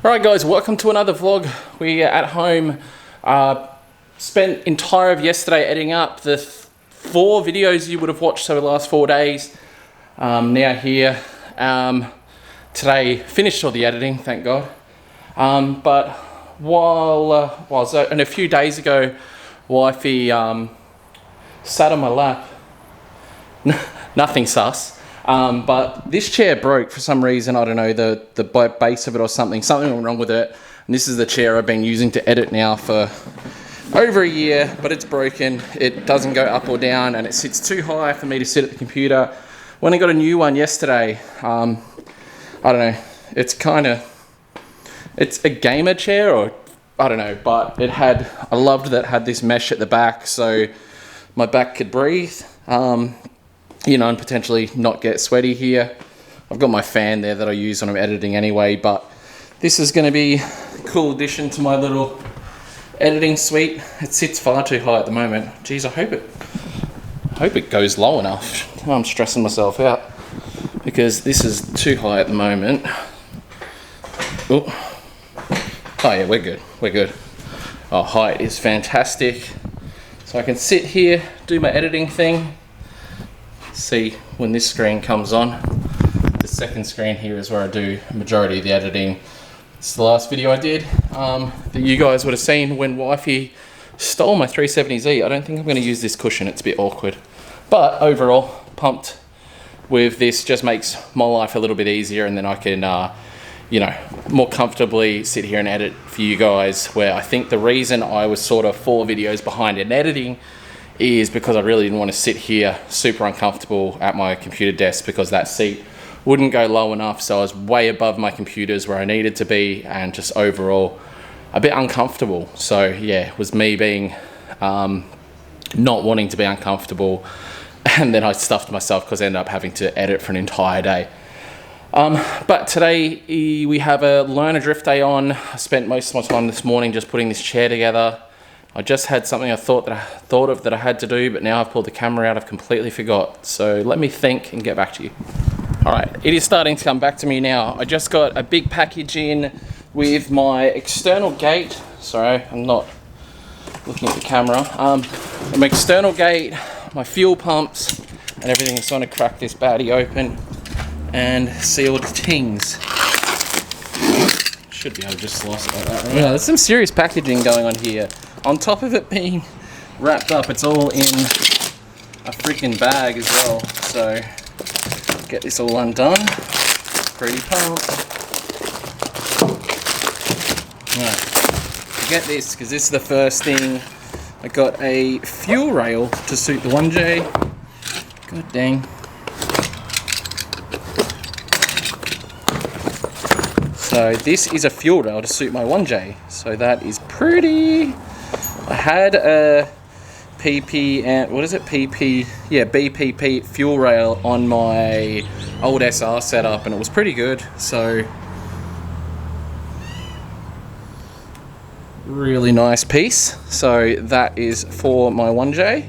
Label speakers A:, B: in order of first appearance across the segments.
A: Alright guys, welcome to another vlog. We are at home, spent entire of yesterday editing up the 4 videos you would have watched over the last 4 days. Now here, today finished all the editing, thank God. But and a few days ago, wifey sat on my lap, nothing sus. But this chair broke for some reason. I don't know, the base of it or something went wrong with it. And this is the chair I've been using to edit now for over a year, but it's broken. It doesn't go up or down and it sits too high for me to sit at the computer. When I got a new one yesterday, I don't know, it's a gamer chair, or I don't know, but I loved that it had this mesh at the back so my back could breathe. You know, and potentially not get sweaty here. I've got my fan there that I use when I'm editing anyway, but this is going to be a cool addition to my little editing suite. It sits far too high at the moment. Geez, I hope it goes low enough. I'm stressing myself out because this is too high at the moment. Oh yeah, we're good. Oh, height is fantastic. So I can sit here, do my editing thing. See when this screen comes on. The second screen here is where I do a majority of the editing. It's the last video I did that you guys would have seen when wifey stole my 370Z. I don't think I'm going to use this cushion, it's a bit awkward. But overall, pumped with this. Just makes my life a little bit easier, and then I can you know, more comfortably sit here and edit for you guys, where I think the reason I was sort of 4 videos behind in editing is because I really didn't want to sit here super uncomfortable at my computer desk, because that seat wouldn't go low enough, so I was way above my computers where I needed to be, and just overall a bit uncomfortable. So yeah, it was me being not wanting to be uncomfortable, and then I stuffed myself because I ended up having to edit for an entire day. But today we have a learner drift day on. I spent most of my time this morning just putting this chair together. I just had something I thought of that I had to do, but now I've pulled the camera out, I've completely forgot. So let me think and get back to you. All right, it is starting to come back to me now. I just got a big package in with my external gate. Sorry, I'm not looking at the camera. My external gate, my fuel pumps, and everything. So I'm gonna crack this baddie open and see all the things. Should be able to just slice it like that, right? Yeah, there's some serious packaging going on here. On top of it being wrapped up, it's all in a freaking bag as well. So get this all undone. Pretty pumped. Right, get this, because this is the first thing. I got a fuel rail to suit the 1J. God dang. So this is a fuel rail to suit my 1J. So that is pretty. I had a PP and what is it? PP, yeah, BPP fuel rail on my old SR setup, and it was pretty good. So really nice piece. So that is for my 1J.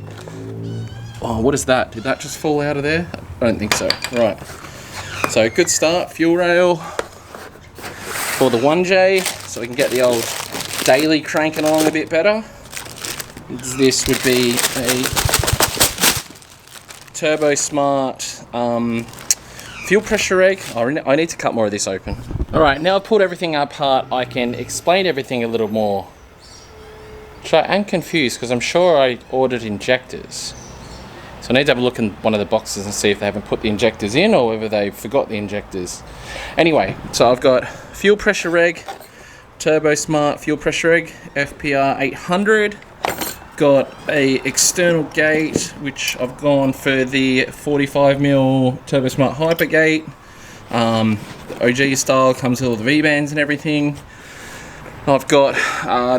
A: Oh, what is that? Did that just fall out of there? I don't think so. Right. So good start. Fuel rail for the 1J, so we can get the old daily cranking along a bit better. This would be a Turbo Smart fuel pressure reg. I need to cut more of this open. Alright, now I've pulled everything apart, I can explain everything a little more. So I am confused because I'm sure I ordered injectors. So I need to have a look in one of the boxes and see if they haven't put the injectors in, or whether they forgot the injectors. Anyway, so I've got fuel pressure reg, Turbo Smart fuel pressure reg, FPR 800. Got a external gate, which I've gone for the 45mm Turbo Smart Hyper gate. The OG style, comes with all the V-bands and everything. I've got,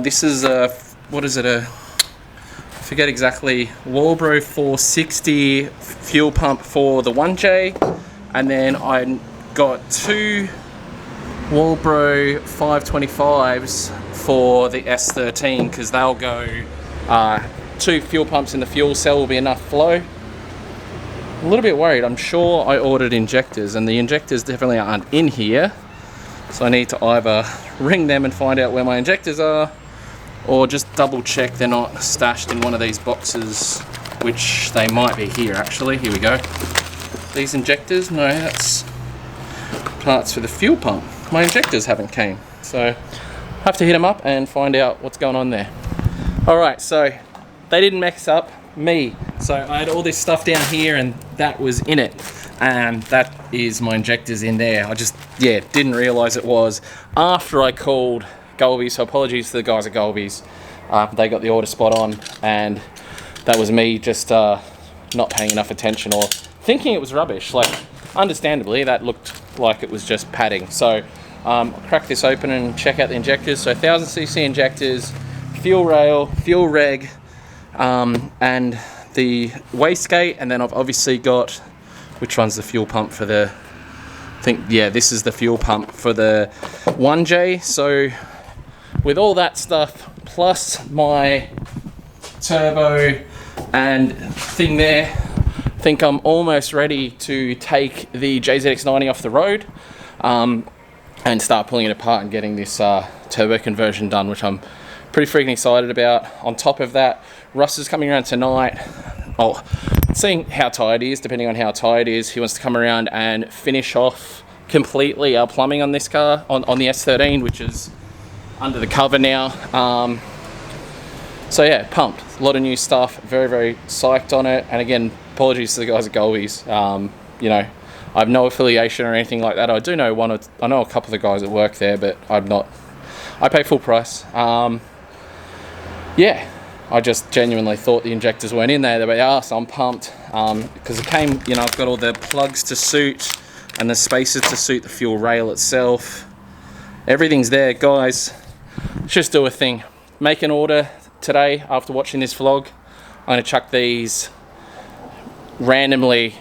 A: this is a, what is it, I forget exactly, Walbro 460 fuel pump for the 1J. And then I got 2 Walbro 525s for the S13, because they'll go 2 fuel pumps in the fuel cell will be enough flow. A little bit worried. I'm sure I ordered injectors, and the injectors definitely aren't in here. So I need to either ring them and find out where my injectors are, or just double check they're not stashed in one of these boxes, which they might be here actually. Here we go. These injectors, no, that's parts for the fuel pump. My injectors haven't came, so I have to hit them up and find out what's going on there. All right, so they didn't mess up me. So I had all this stuff down here and that was in it. And that is my injectors in there. I just, yeah, didn't realize it was after I called Golby, so apologies to the guys at Golby's. They got the order spot on, and that was me just not paying enough attention or thinking it was rubbish. Like, understandably, that looked like it was just padding. So I'll crack this open and check out the injectors. So 1000cc injectors, fuel rail, fuel reg, and the wastegate, and then I've obviously got, which one's the fuel pump for the, I think, yeah, this is the fuel pump for the 1J. So with all that stuff, plus my turbo and thing there, I think I'm almost ready to take the JZX90 off the road and start pulling it apart and getting this turbo conversion done, which I'm pretty freaking excited about. On top of that, Russ is coming around tonight. Oh, seeing how tired he is, depending on how tired he is, he wants to come around and finish off completely our plumbing on this car, on the S13, which is under the cover now. So yeah, pumped. A lot of new stuff, very, very psyched on it. And again, apologies to the guys at Golby's. You know, I have no affiliation or anything like that. I do know I know a couple of the guys that work there, but I pay full price. Yeah. I just genuinely thought the injectors weren't in there. They are, so I'm pumped. Because it came, you know, I've got all the plugs to suit and the spacers to suit the fuel rail itself. Everything's there, guys. Let's just do a thing. Make an order today after watching this vlog. I'm going to chuck these randomly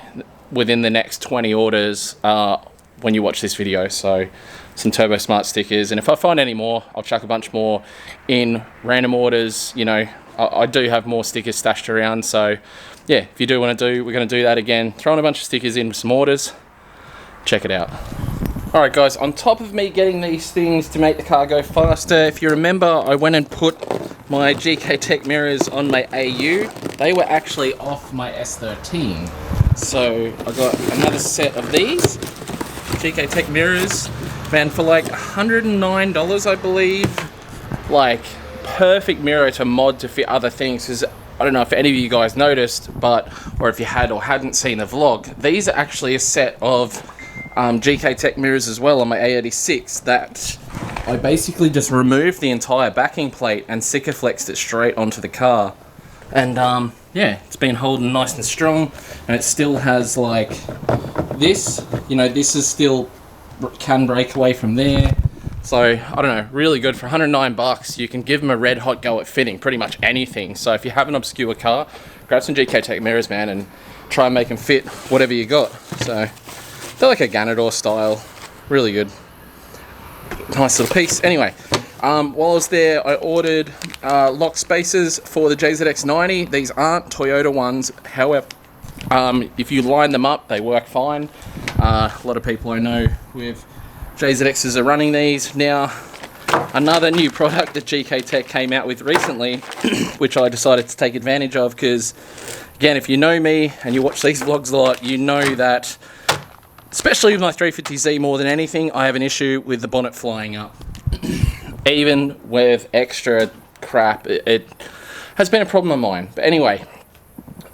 A: within the next 20 orders when you watch this video. So some Turbo Smart stickers. And if I find any more, I'll chuck a bunch more in random orders, you know. I do have more stickers stashed around, so yeah, if you do want to do, we're going to do that again. Throw in a bunch of stickers in some orders. Check it out. Alright guys, on top of me getting these things to make the car go faster, if you remember, I went and put my GK Tech mirrors on my AU. They were actually off my S13. So I got another set of these GK Tech mirrors, man, for like $109, I believe. Like, perfect mirror to mod to fit other things, because I don't know if any of you guys noticed, but or if you had or hadn't seen the vlog, these are actually a set of GK Tech mirrors as well on my A86 that I basically just removed the entire backing plate and Sikaflexed it straight onto the car. And yeah, it's been holding nice and strong, and it still has like this, you know, this is still can break away from there. So, I don't know, really good. For 109 bucks, you can give them a red hot go at fitting pretty much anything. So if you have an obscure car, grab some GK Tech mirrors, man, and try and make them fit whatever you got. So, they're like a Ganador style. Really good. Nice little piece. Anyway, while I was there, I ordered lock spacers for the JZX90. These aren't Toyota ones. However, if you line them up, they work fine. A lot of people I know with JZXs are running these. Now, another new product that GK Tech came out with recently, which I decided to take advantage of, because, again, if you know me and you watch these vlogs a lot, you know that, especially with my 350Z more than anything, I have an issue with the bonnet flying up. Even with extra crap, it has been a problem of mine. But anyway,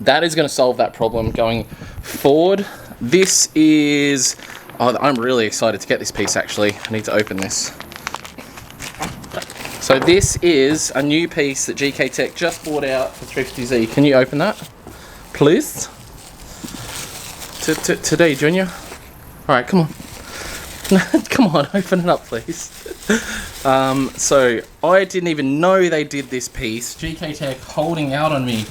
A: that is going to solve that problem going forward. This is... Oh, I'm really excited to get this piece, actually. I need to open this. So this is a new piece that GK Tech just bought out for 350Z. Can you open that, please? Today, Junior. All right, come on. Come on, open it up, please. So I didn't even know they did this piece. GK Tech holding out on me.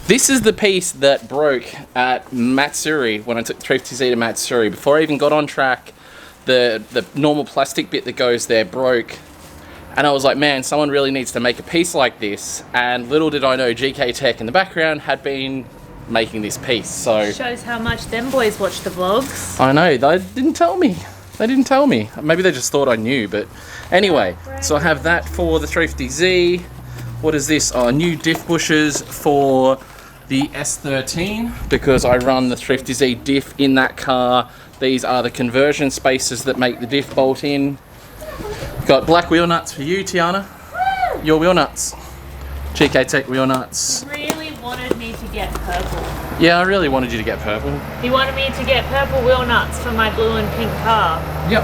A: This is the piece that broke at Matsuri when I took 350Z to Matsuri. Before I even got on track, the normal plastic bit that goes there broke. And I was like, man, someone really needs to make a piece like this. And little did I know, GK Tech in the background had been making this piece. So
B: shows how much them boys watch the vlogs.
A: I know, they didn't tell me. They didn't tell me. Maybe they just thought I knew, but anyway. So I have that for the 350Z. What is this? Oh, new diff bushers for the S13 because I run the 350Z diff in that car. These are the conversion spacers that make the diff bolt in. Got black wheel nuts for you, Tiana. Your wheel nuts. GK Tech wheel nuts.
B: Really wanted me to get purple.
A: Yeah, I really wanted you to get purple.
B: He wanted me to get purple wheel nuts for my blue and pink car.
A: Yep.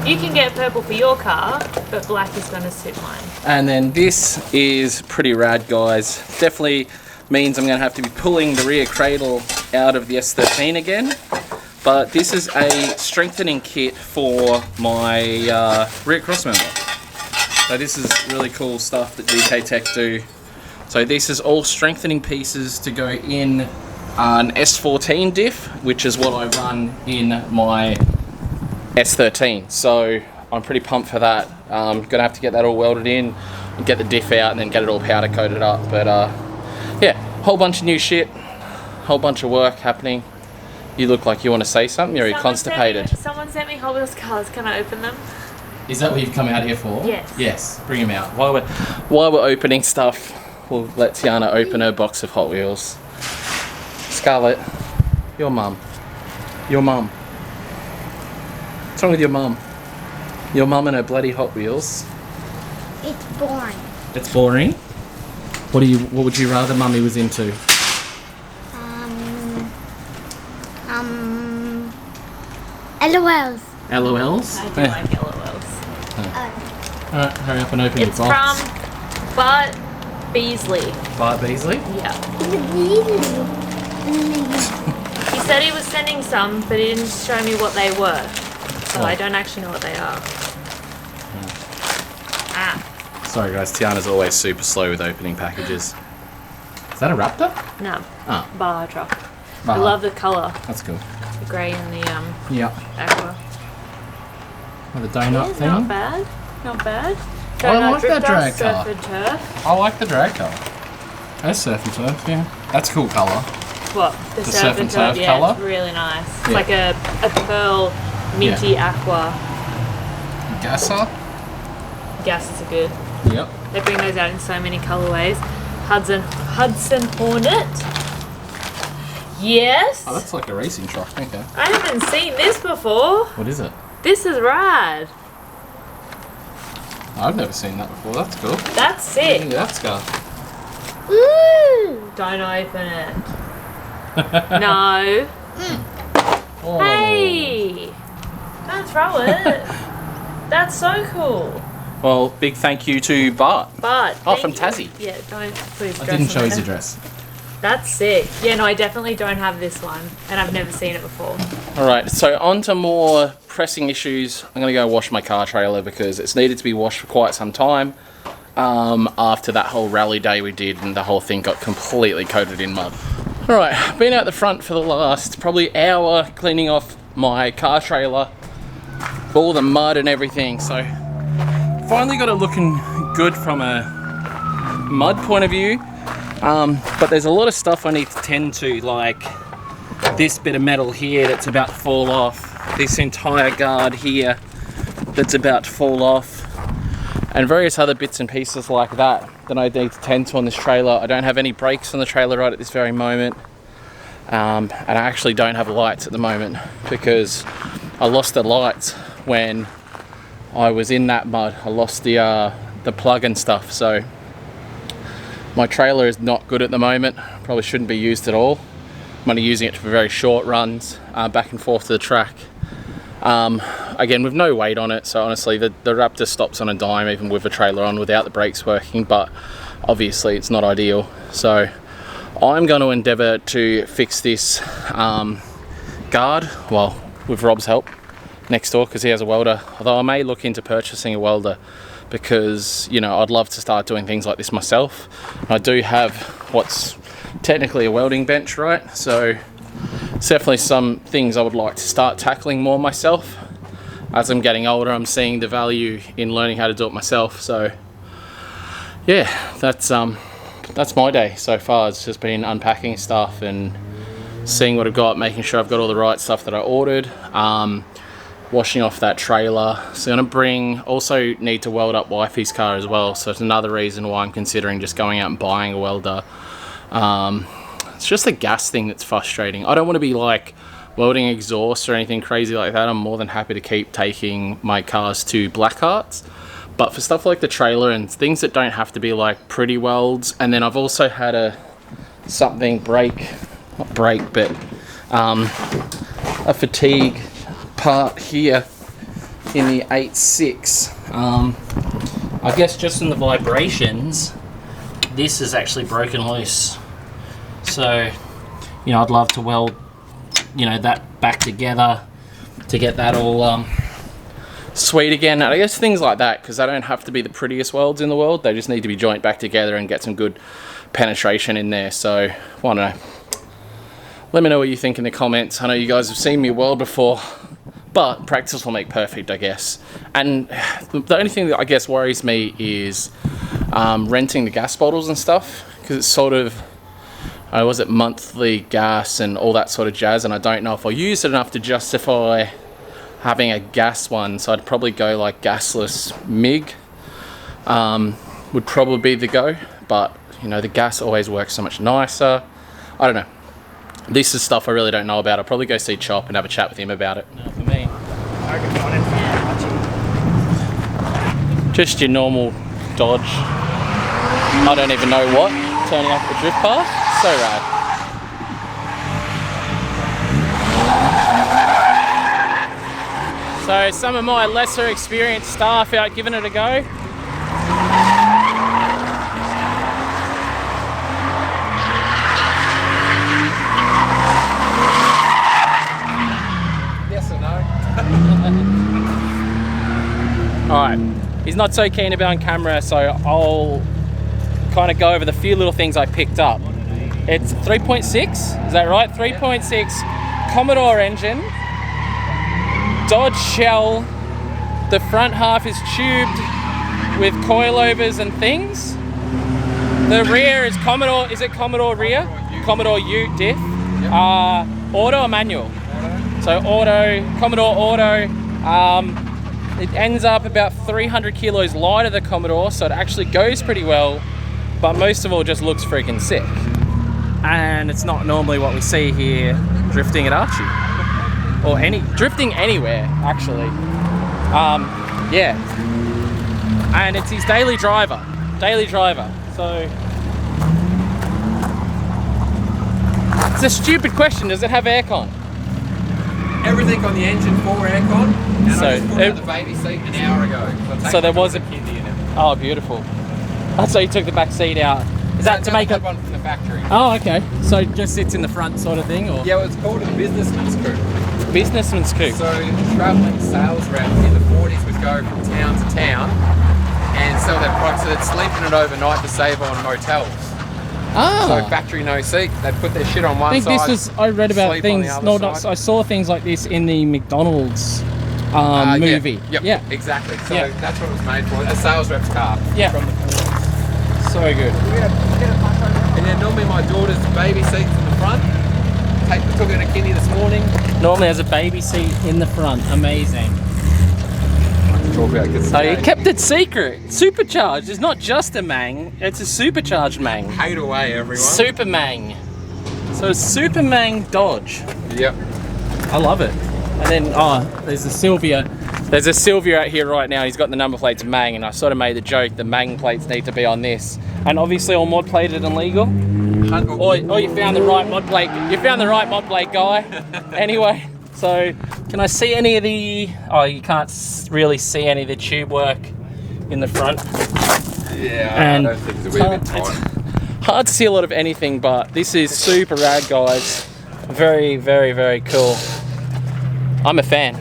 B: You can get purple for your car, but black is going to suit mine.
A: And then this is pretty rad, guys. Definitely means I'm going to have to be pulling the rear cradle out of the S13 again. But this is a strengthening kit for my rear cross member. So this is really cool stuff that GK Tech do. So this is all strengthening pieces to go in an S14 diff, which is what I run in my S13. So I'm pretty pumped for that. Gonna have to get that all welded in and get the diff out and then get it all powder coated up. But yeah, whole bunch of new shit, whole bunch of work happening. You look like you want to say something, or are you constipated?
B: Someone sent me Hot Wheels cars, can I open them?
A: Is that what you've come out here for?
B: Yes.
A: Yes, bring them out. While we're opening stuff, we'll let Tiana open her box of Hot Wheels. Scarlett, your mum. Your mum. What's wrong with your mum? Your mum and her bloody Hot Wheels.
C: It's boring.
A: It's boring? What would you rather mummy was into?
C: LOLs.
A: LOLs?
B: I do like LOLs.
A: Alright, hurry up and open
B: It's
A: your box.
B: from Bart Beasley.
A: Bart Beasley?
B: Yeah. He said he was sending some, but he didn't show me what they were. So I don't actually know what they are. Ah.
A: Sorry guys, Tiana's always super slow with opening packages. Is that a Raptor?
B: No.
A: Oh.
B: Baja truck. I
A: Baja.
B: love the colour.
A: That's cool.
B: The grey and the
A: Yeah.
B: aqua.
A: Oh, the donut thing?
B: Not bad. Not bad.
A: I like that drag
B: Surf
A: car.
B: and turf.
A: I like the drag colour. That's surf and turf, yeah. That's a cool colour.
B: What? The surf and turf, yeah,
A: colour?
B: it's really nice. It's
A: Yeah.
B: like a pearl minty aqua.
A: Gasser?
B: Gases are good.
A: Yep.
B: They bring those out in so many colorways. Hudson Hornet. Yes.
A: Oh, that's like a racing truck, okay.
B: I haven't seen this before.
A: What is it?
B: This is rad.
A: I've never seen that before, that's cool.
B: That's sick.
A: Look at that scar.
C: Ooh.
B: Don't open it. No.
A: Oh.
B: Hey. Don't throw it. That's so cool.
A: Well, big thank you to Bart.
B: But
A: From Tassie.
B: Yeah, don't put his
A: I
B: dress
A: didn't show
B: on
A: his
B: there.
A: address.
B: That's sick. Yeah, no, I definitely don't have this one, and I've never seen it before.
A: Alright, so on to more pressing issues. I'm going to go wash my car trailer because it's needed to be washed for quite some time. After that whole rally day we did and the whole thing got completely coated in mud. Alright, been out the front for the last probably hour cleaning off my car trailer. All the mud and everything, so finally got it looking good from a mud point of view. But there's a lot of stuff I need to tend to, like this bit of metal here that's about to fall off, this entire guard here that's about to fall off, and various other bits and pieces like that that I need to tend to on this trailer. I don't have any brakes on the trailer right at this very moment, and I actually don't have lights at the moment because I lost the lights when I was in that mud. I lost the plug and stuff, so my trailer is not good at the moment. Probably shouldn't be used at all. I'm only using it for very short runs back and forth to the track. Again, with no weight on it, so honestly the Raptor stops on a dime even with the trailer on without the brakes working, but obviously it's not ideal. So I'm going to endeavour to fix this guard, well, with Rob's help next door because he has a welder, although I may look into purchasing a welder because, you know, I'd love to start doing things like this myself. I do have what's technically a welding bench, right? So it's definitely some things I would like to start tackling more myself. As I'm getting older, I'm seeing the value in learning how to do it myself. So yeah, that's my day so far. It's just been unpacking stuff and seeing what I've got, making sure I've got all the right stuff that I ordered. washing off that trailer. So I'm gonna also need to weld up wifey's car as well. So it's another reason why I'm considering just going out and buying a welder. It's just the gas thing that's frustrating. I don't want to be like welding exhaust or anything crazy like that. I'm more than happy to keep taking my cars to Blackhearts. But for stuff like the trailer and things that don't have to be like pretty welds, and then I've also had a fatigue part here in the 8.6. I guess just in the vibrations, this is actually broken loose. So, you know, I'd love to weld, you know, that back together to get that all sweet again. And I guess things like that, because they don't have to be the prettiest welds in the world. They just need to be joint back together and get some good penetration in there. So, I don't know. Let me know what you think in the comments. I know you guys have seen me weld before, but practice will make perfect, I guess. And the only thing that I guess worries me is renting the gas bottles and stuff, because it's sort of, was it monthly gas and all that sort of jazz, and I don't know if I'll use it enough to justify having a gas one. So I'd probably go like gasless MIG would probably be the go, but you know, the gas always works so much nicer. I don't know. This is stuff I really don't know about. I'll probably go see Chop and have a chat with him about it. No, for me, just your normal Dodge. I don't even know what. Turning up the drift path. So rad. So some of my lesser experienced staff out giving it a go. Alright, he's not so keen about on camera, so I'll kind of go over the few little things I picked up. It's 3.6, is that right? 3.6 Commodore engine, Dodge shell. The front half is tubed with coilovers and things. The rear is Commodore, is it Commodore rear? Commodore U diff. Auto or manual? So auto, Commodore auto. It ends up about 300 kilos lighter than Commodore, so it actually goes pretty well, but most of all just looks freaking sick. And it's not normally what we see here drifting at Archie, or drifting anywhere actually. Yeah, and it's his daily driver. So it's a stupid question. Does it have aircon?
D: Everything on the engine, full aircon, and
A: So
D: I just pulled out the baby seat an hour ago.
A: So there was a
D: kindy in it.
A: Oh, beautiful. That's so you took the back seat out. Is that to make
D: a
A: it?
D: one from the factory?
A: Oh, okay. So it just sits in the front sort of thing, or?
D: Yeah, well, it's called a businessman's coupe.
A: Businessman's coupe.
D: So the travelling sales rep in the 40s would go from town to town and sell their products. So they'd sleep in it overnight to save on motels.
A: Ah.
D: So factory no seat. They'd put their shit on one
A: I think
D: side.
A: I read about
D: sleep
A: things.
D: on the
A: No,
D: other
A: not.
D: side.
A: I saw things like this in the McDonald's movie.
D: Yep,
A: Yeah.
D: exactly. So
A: Yeah.
D: that's what it was made for. A sales rep's car.
A: Yeah.
D: From the 40s.
A: So good.
D: And then normally my daughter's baby seat's in the front. Took her to kindy this morning.
A: Normally has a baby seat in the front. Amazing.
D: Talk about good
A: So you
D: stuff.
A: kept it secret. Supercharged. It's not just a Mang. It's a supercharged Mang.
D: Hate away, everyone.
A: Super Mang. So Super Mang Dodge.
D: Yep.
A: I love it. And then, there's a Sylvia. There's a Sylvia out here right now. He's got the number plates Mang, and I sort of made the joke the Mang plates need to be on this. And obviously all mod plated and legal. Or you found the right mod plate. You found the right mod plate guy. Anyway, so can I see any of the? Oh, you can't really see any of the tube work in the front.
D: Yeah,
A: And
D: I don't think it's a wee bit tight.
A: it's hard to see a lot of anything, but this is super rad, guys. Very, very, very cool. I'm a fan.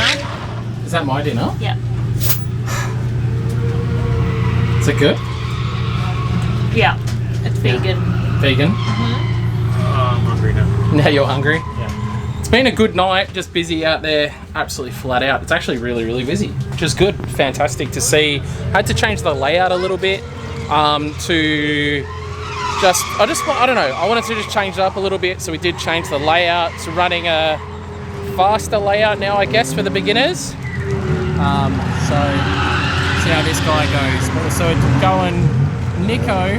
B: dinner.
A: Is that my dinner?
B: Yeah.
A: Is it good?
B: Yeah. It's vegan.
A: Vegan?
E: Oh, I'm hungry now.
A: Now you're hungry?
E: Yeah.
A: It's been a good night, just busy out there, absolutely flat out. It's actually really, really busy, which is good. Fantastic to see. Had to change the layout a little bit to just, I don't know, I wanted to just change it up a little bit, so we did change the layout. So running a faster layout now, I guess, for the beginners. So see how this guy goes. But also going Nico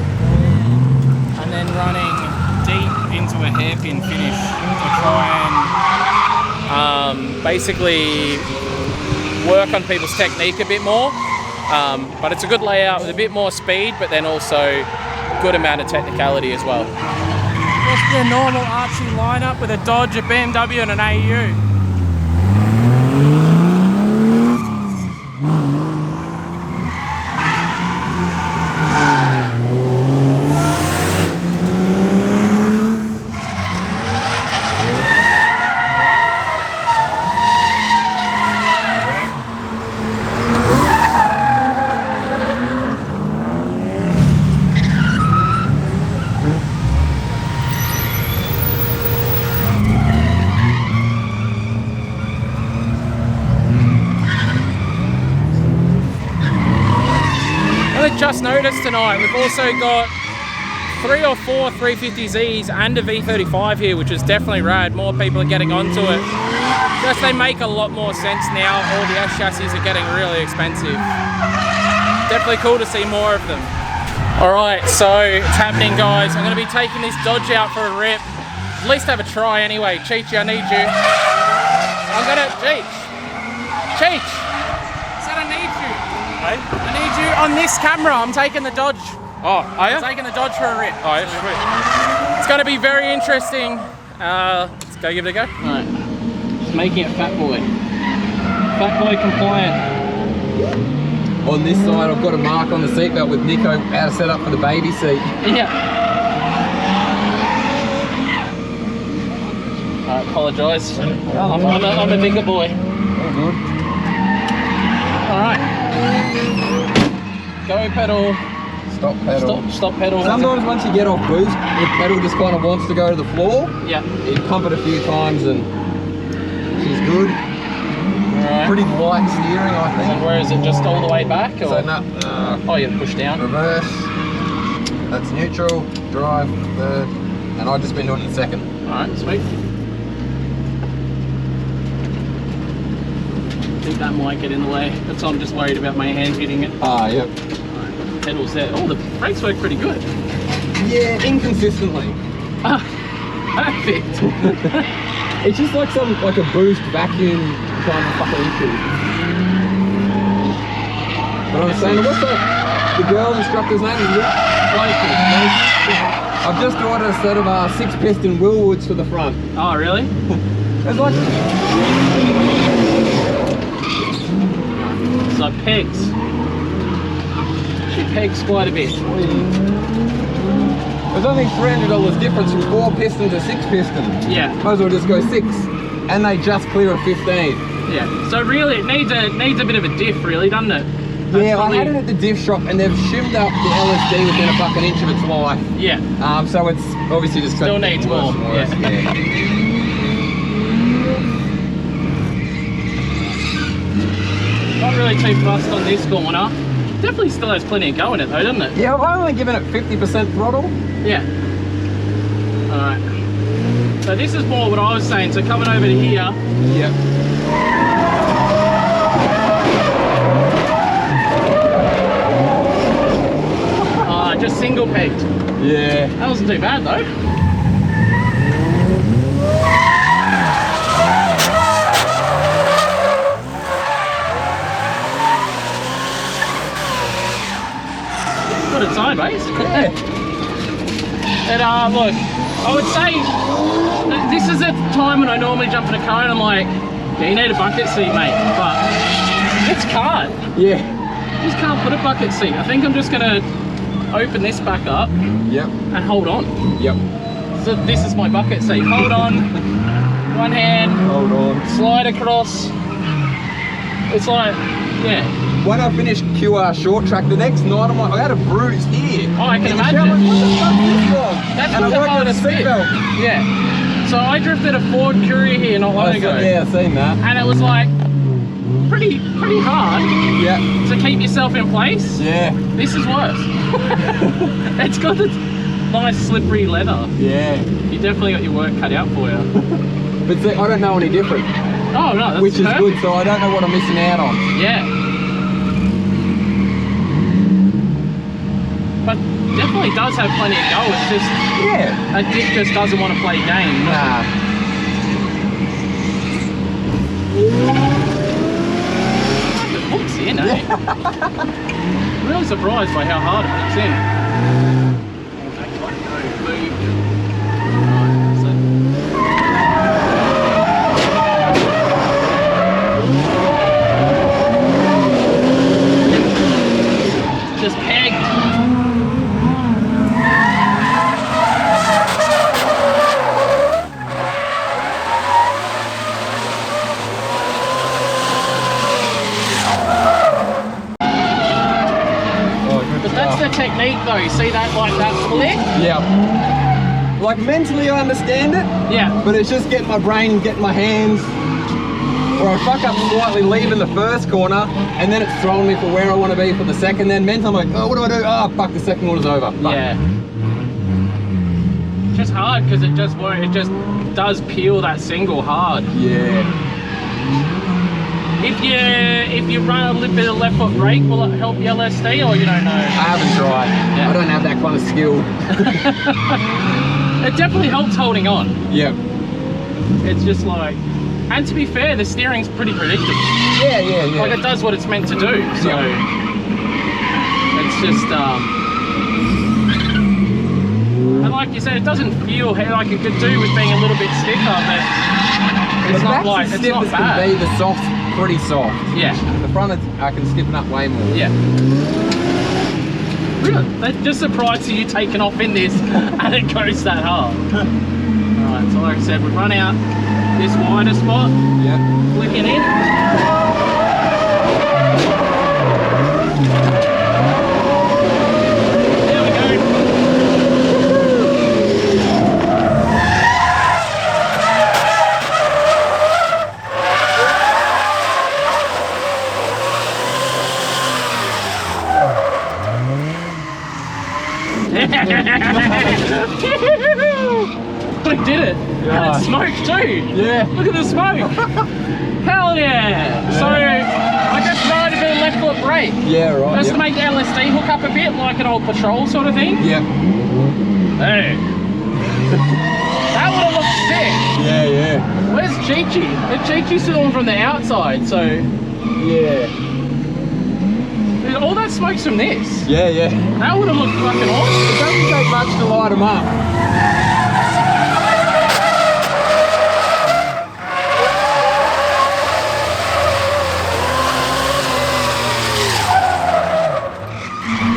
A: and then running deep into a hairpin finish to try and basically work on people's technique a bit more. But it's a good layout with a bit more speed, but then also a good amount of technicality as well. Just a normal Archie lineup with a Dodge, a BMW and an AU. Just noticed tonight we've also got 3 or 4 350Zs and a V35 here, which is definitely rad. More people are getting onto it. Just they make a lot more sense now. All the S chassis are getting really expensive. Definitely cool to see more of them. Alright, so it's happening, guys. I'm going to be taking this Dodge out for a rip. At least have a try anyway. Cheechy, I need you. I'm going to... Cheech! Said I need you.
E: Hey?
A: I need you on this camera. I'm taking the Dodge.
E: Oh, are you?
A: I'm taking the Dodge for a rip.
E: Oh, yeah, sweet.
A: It's going to be very interesting. Let's go give it a go. Alright. Just making it fat boy. Fat boy compliant.
D: On this side, I've got a mark on the seatbelt with Nico how to set up for the baby seat.
A: Yeah. I apologise. I'm a bigger boy.
D: Oh, good.
A: Alright. Go pedal.
D: Stop pedal.
A: Stop pedal.
D: Sometimes once you get off boost, the pedal just kind of wants to go to the floor.
A: Yeah.
D: You pump it a few times and she's good.
A: Alright.
D: Pretty light steering, I think.
A: And where is it? Just all the way back? Or?
D: So no,
A: Oh, you push down.
D: reverse. That's neutral. Drive, third. And I've just been doing it second.
A: Alright, sweet. I think that might get in the way. That's why I'm just worried about my hand hitting it.
D: Ah, yep.
A: Alright, pedals there. Oh, the brakes work pretty good.
D: Yeah, inconsistently.
A: Ah, perfect.
D: It's just like a boost vacuum trying to fucking into. But I'm saying, what's the girl instructor's name? I've just ordered a set of 6-piston Willwoods for the front.
A: Oh, really?
D: It's like...
A: So pegs. She pegs quite a bit.
D: There's only $300 difference from 4-piston to 6-piston.
A: Yeah.
D: Might as well just go 6. And they just clear a 15.
A: Yeah. So really, it needs a bit of a diff, really, doesn't it?
D: Yeah, I had it at the diff shop and they've shimmed up the LSD within a fucking inch of its life.
A: Yeah.
D: So it's obviously just
A: Still needs more.
D: worse. Yeah.
A: Not really too fussed on this corner. Definitely still has plenty of go in it though, doesn't it?
D: Yeah, I've only given it 50% throttle.
A: Yeah. Alright. So this is more what I was saying. So coming over to here.
D: Yep.
A: Just single pegged.
D: Yeah.
A: That wasn't too bad though. Got it sideways.
D: Yeah.
A: And look, I would say this is a time when I normally jump in a car and I'm like, yeah, you need a bucket seat, mate. But it's can't.
D: Yeah.
A: You just can't put a bucket seat. I think I'm just gonna open this back up.
D: Yep.
A: And hold on.
D: Yep.
A: So this is my bucket seat. Hold on. One hand.
D: Hold on.
A: Slide across. It's like, yeah.
D: When I finished QR short track, the next night I'm like, I had a bruise here.
A: Oh, I can
D: In the shower,
A: imagine.
D: I'm like, what the fuck is this from?
A: That's
D: and I
A: the
D: worked on a
A: hardest bit.
D: seatbelt.
A: Yeah. So I drifted a Ford Courier here not long ago.
D: Yeah, I've seen that.
A: And it was like pretty hard
D: Yeah.
A: to keep yourself in place.
D: Yeah.
A: This is worse. It's got this nice slippery leather.
D: Yeah.
A: You definitely got your work cut out for you.
D: But see, I don't know any different.
A: Oh no, that's
D: Which is
A: perfect.
D: good, so I don't know what I'm missing out on.
A: Yeah. But definitely does have plenty of go. It's just
D: Yeah.
A: a dick just doesn't want to play games.
D: Nah.
A: It hooks in, eh? Really surprised by how hard it hooks in. Just pegged. But that's the technique though, you see that, like that flick?
D: Yeah. Like mentally I understand it,
A: Yeah.
D: but it's just getting my brain, getting my hands, or I fuck up slightly leaving the first corner, and then it's throwing me for where I want to be for the second. Then mentally I'm like, oh, what do I do? Oh, fuck, the second corner's over. Fuck.
A: Yeah. It's just hard because it just won't, it just does peel that single hard.
D: Yeah.
A: If you run a little bit of left foot brake, will it help your LSD or you don't know?
D: I haven't tried.
A: Yeah.
D: I don't have that kind of skill.
A: It definitely helps holding on.
D: Yeah.
A: It's just like, and to be fair, the steering's pretty predictable.
D: Yeah, yeah, yeah.
A: Like it does what it's meant to do. So it's just and like you said, it doesn't feel like it could do with being a little bit stiffer, but it's
D: the
A: not
D: back's
A: like
D: as
A: it's
D: stiff
A: not
D: as
A: bad.
D: can be, the soft's pretty soft.
A: Yeah.
D: The front, I can stiffen up way more.
A: Yeah. Really? That just surprised you taking off in this and it goes that hard. Alright, so like I said, we run out this wider spot,
D: Yeah.
A: flick it in. There we go. We did it! And
D: Yeah.
A: it's smoke too!
D: Yeah.
A: Look at the smoke! Hell yeah! So, I just rode a bit of left foot brake.
D: Yeah, right.
A: Just
D: Yep.
A: to make the LSD hook up a bit, like an old patrol sort of thing.
D: Yeah.
A: Hey! That would have looked sick!
D: Yeah, yeah.
A: Where's Chi-Chi? The Chi-Chi's still on from the outside, so...
D: Yeah.
A: Dude, all that smoke's from this.
D: Yeah, yeah.
A: That would have looked fucking awesome.
D: It doesn't take much to light them up.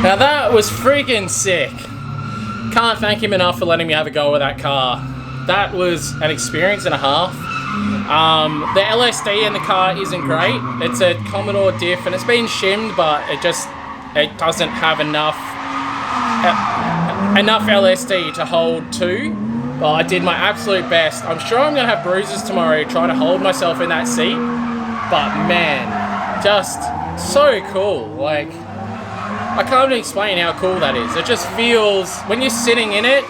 A: Now that was freaking sick. Can't thank him enough for letting me have a go with that car. That was an experience and a half. The LSD in the car isn't great. It's a Commodore diff and it's been shimmed, but it doesn't have enough LSD to hold two. Well, I did my absolute best. I'm sure I'm gonna have bruises tomorrow trying to hold myself in that seat. But man, just so cool. Like, I can't even explain how cool that is. It just feels, when you're sitting in it,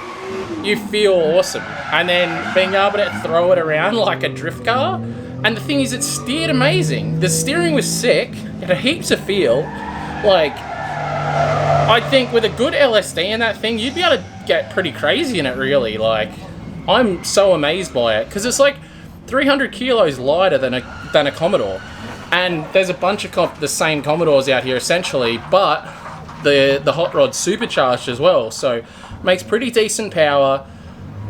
A: you feel awesome. And then being able to throw it around like a drift car. And the thing is, it steered amazing. The steering was sick. It had heaps of feel. Like, I think with a good LSD in that thing, you'd be able to get pretty crazy in it, really. Like, I'm so amazed by it. Because it's like 300 kilos lighter than a Commodore. And there's a bunch of the same Commodores out here, essentially. But the hot rod's supercharged as well, so makes pretty decent power,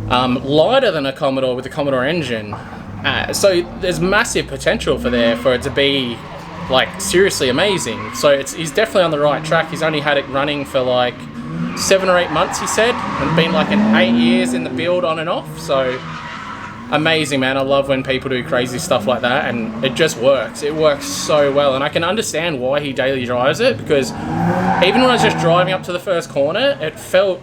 A: lighter than a Commodore with a Commodore engine, so there's massive potential for it to be like seriously amazing. So he's definitely on the right track. He's only had it running for like 7 or 8 months, he said, and been like 8 years in the build on and off, so amazing, man. I love when people do crazy stuff like that, and it just works. It works so well, and I can understand why he daily drives it, because even when I was just driving up to the first corner, it felt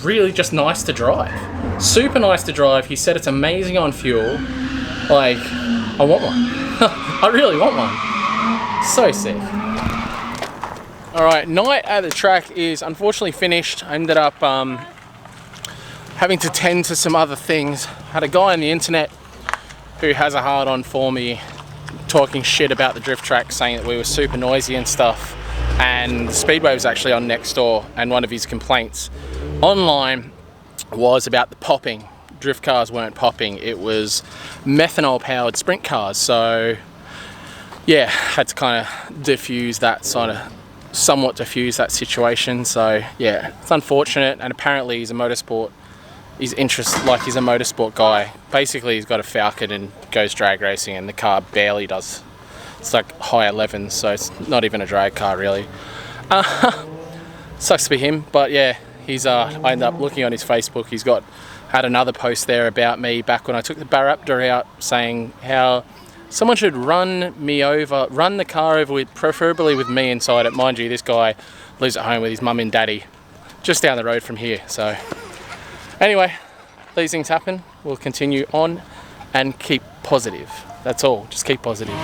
A: really just nice to drive. Super nice to drive. He said it's amazing on fuel. Like, I want one. I really want one. So sick. Alright, night at the track is unfortunately finished. I ended up having to tend to some other things. Had a guy on the internet who has a hard on for me talking shit about the drift track, saying that we were super noisy and stuff, and the speedway was actually on next door, and one of his complaints online was about the popping. Drift cars weren't popping, it was methanol powered sprint cars. So yeah, had to kind of somewhat diffuse that situation. So yeah, it's unfortunate, and apparently he's a motorsport guy. Basically he's got a Falcon and goes drag racing, and the car barely does. It's like high 11s, so it's not even a drag car really. Sucks to be him, but yeah, he's I ended up looking on his Facebook. He's had another post there about me back when I took the Baraptor out, saying how someone should run the car over with, preferably with me inside it. Mind you, this guy lives at home with his mum and daddy just down the road from here. So anyway, these things happen. We'll continue on and keep positive. That's all. Just keep positive.